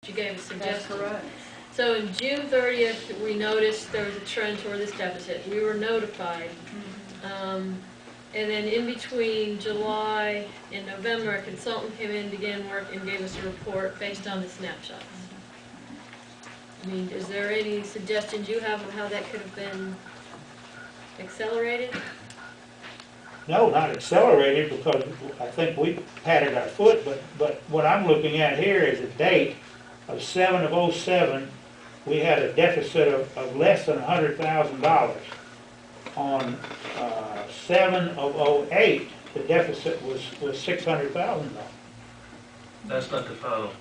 You gave us suggestions. That's correct. So in June 30th, we noticed there was a trend toward this deficit. We were notified. And then in between July and November, a consultant came in, began work, and gave us a report based on the snapshots. I mean, is there any suggestions you have on how that could have been accelerated? No, not accelerated, because I think we patted our foot, but what I'm looking at here is a date of 7/07, we had a deficit of less than $100,000. On 7/08, the deficit was $600,000. That's not the final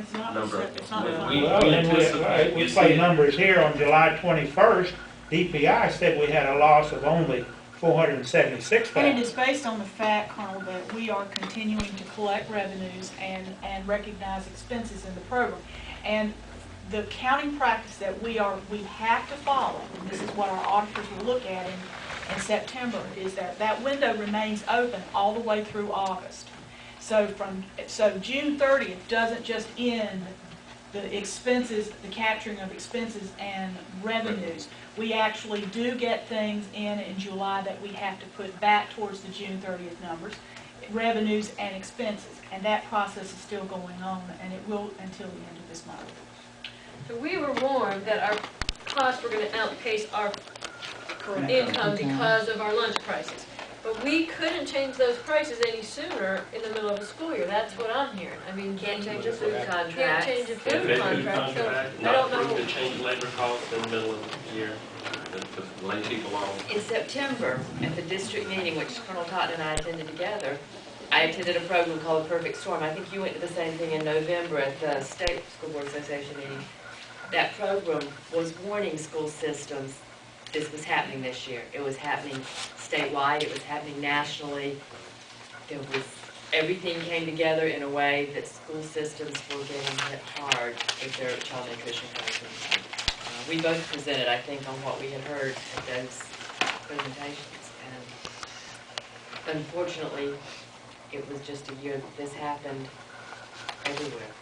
It's not number. it's not Well, then we play numbers here. On July 21st, DPI said we had a loss of only $476,000. And it is based on the fact, Colonel, that we are continuing to collect revenues and recognize expenses in the program. And the accounting practice that we have to follow, and this is what our auditors will look at in September, is that window remains open all the way through August. So June 30th doesn't just end the expenses, the capturing of expenses and revenues. We actually do get things in July that we have to put back towards the June 30th numbers, revenues and expenses, and that process is still going on, and it will until the end of this month. So we were warned that our costs were going to outpace our income because of our lunch prices. But we couldn't change those prices any sooner in the middle of the school year. That's what I'm hearing. I mean, Can't change a food contract. can't change a food contract. So I Not don't approved know. to change labor costs in the middle of the year, to lay people off. In September, at the district meeting, which Colonel Totten and I attended together, I attended a program called Perfect Storm. I think you went to the same thing in November at the State School Board Association meeting. That program was warning school systems this was happening this year. It was happening statewide, it was happening nationally. Everything came together in a way that school systems were getting hit hard with their child nutrition programs. We both presented, I think, on what we had heard at those presentations. And unfortunately, it was just a year that this happened everywhere.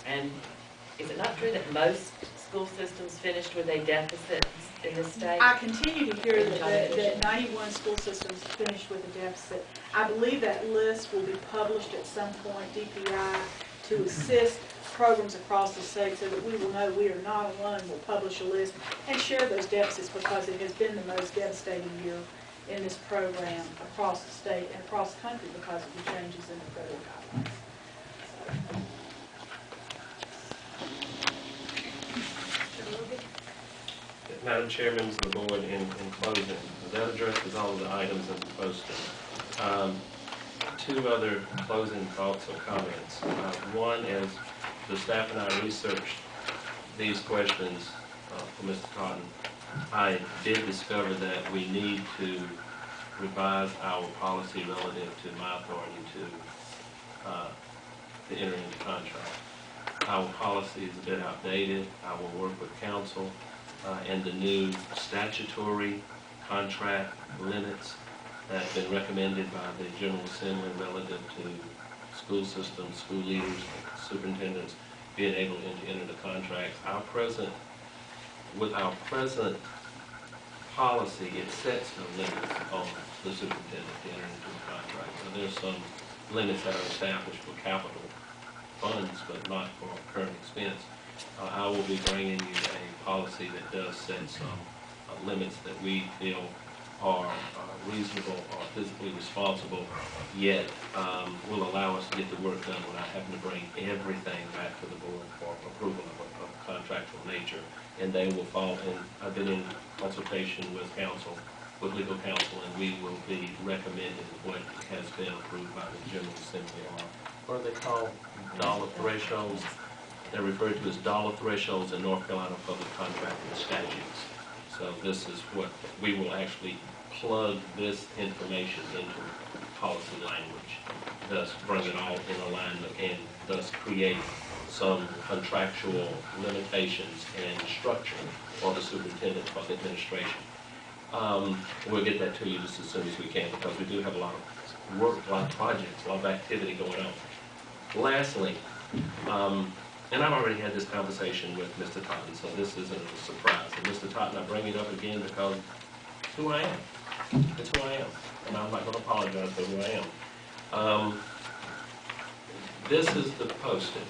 And is it not true that most school systems finished with a deficit in this state? I continue to hear that 91 school systems finished with a deficit. I believe that list will be published at some point, DPI, to assist programs across the state so that we will know we are not alone. We'll publish a list and share those deficits, because it has been the most devastating year in this program across the state and across the country because of the changes in the federal guidelines. Madam Chair, members of the board, in closing, that addresses all of the items in the posting. Two other closing thoughts or comments. One is the staff and I researched these questions for Mr. Totten. I did discover that we need to revise our policy relative to my authority to enter into contract. Our policy is a bit outdated. I will work with council and the new statutory contract limits that have been recommended by the General Assembly relative to school systems, school leaders, superintendents being able to enter the contracts. With our present policy, it sets no limits on the superintendent to enter into a contract. So there's some limits that are established for capital funds, but not for current expense. I will be bringing you a policy that does set some limits that we feel are reasonable or physically responsible, yet will allow us to get the work done without having to bring everything back to the board for approval of a contractual nature. And they will fall in. I've been in consultation with counsel, with legal counsel, and we will be recommending what has been approved by the General Assembly, or what are they called? Dollar thresholds. They're referred to as dollar thresholds in North Carolina public contracting statutes. So this is what we will actually plug this information into policy language, thus bring it all in alignment and thus create some contractual limitations and structure for the superintendent, for the administration. We'll get that to you just as soon as we can, because we do have a lot of work, a lot of projects, a lot of activity going on. Lastly, and I've already had this conversation with Mr. Totten, so this isn't a surprise. And Mr. Totten, I bring it up again because it's who I am. It's who I am, and I'm not going to apologize for who I am. This is the posting.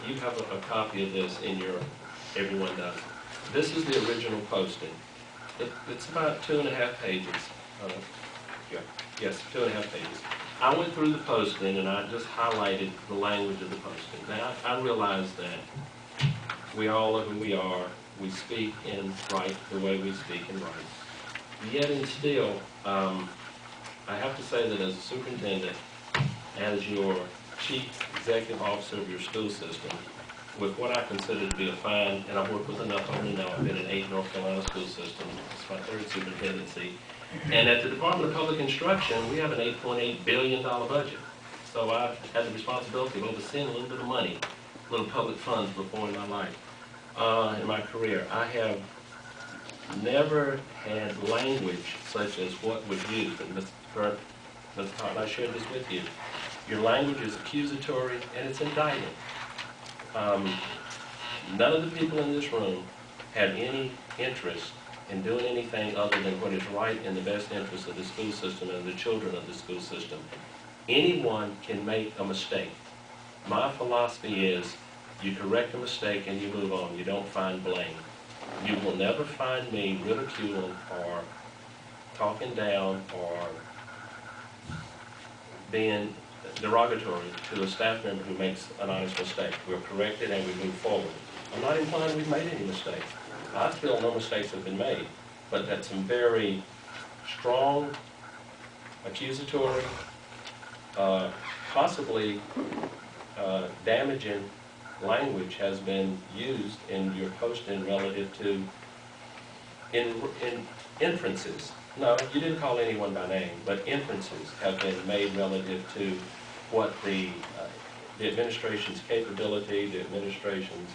You have a copy of this in your, everyone does. This is the original posting. It's about 2.5 pages. Yes, 2.5 pages. I went through the posting and I just highlighted the language of the posting. Now, I realize that we all are who we are. We speak and write the way we speak and write. Yet and still, I have to say that as a superintendent, as your chief executive officer of your school system, with what I consider to be a fine, and I've worked with enough of them now, I've been in 8 North Carolina school systems, it's my 3rd superintendency, and at the Department of Public Instruction, we have an $8.8 billion budget. So I've had the responsibility of overseeing a little bit of money, little public funds before in my life, in my career. I have never had language such as what was used, and Mr. Totten, I shared this with you. Your language is accusatory and it's indicting. None of the people in this room had any interest in doing anything other than what is right in the best interest of the school system and the children of the school system. Anyone can make a mistake. My philosophy is you correct a mistake and you move on. You don't find blame. You will never find me ridiculing or talking down or being derogatory to a staff member who makes an honest mistake. We're corrected and we move forward. I'm not implying we've made any mistakes. I feel no mistakes have been made, but that some very strong, accusatory, possibly damaging language has been used in your posting relative to in inferences. No, you didn't call anyone by name, but inferences have been made relative to what the administration's capability, the administration's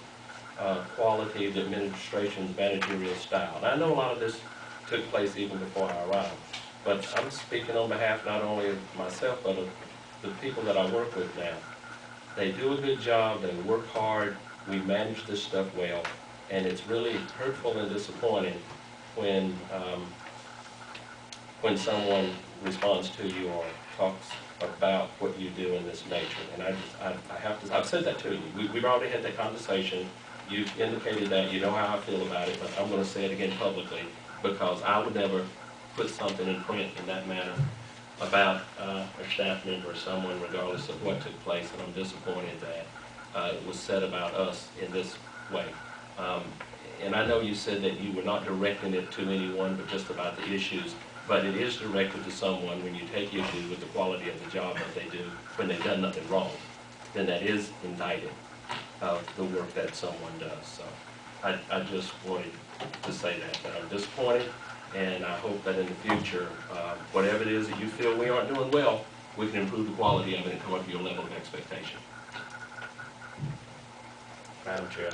quality, the administration's managerial style. And I know a lot of this took place even before I arrived, but I'm speaking on behalf not only of myself, but of the people that I work with now. They do a good job, they work hard, we manage this stuff well, and it's really hurtful and disappointing when someone responds to you or talks about what you do in this nature. And I've said that to you. We've already had that conversation. You've indicated that, you know how I feel about it, but I'm going to say it again publicly because I would never put something in print in that manner about a staff member or someone regardless of what took place, and I'm disappointed that it was said about us in this way. And I know you said that you were not directing it to anyone but just about the issues, but it is directed to someone when you take issue with the quality of the job that they do when they've done nothing wrong. Then that is indicted of the work that someone does. So I just wanted to say that I'm disappointed, and I hope that in the future, whatever it is that you feel we aren't doing well, we can improve the quality of it and come up to your level of expectation. Madam Chair,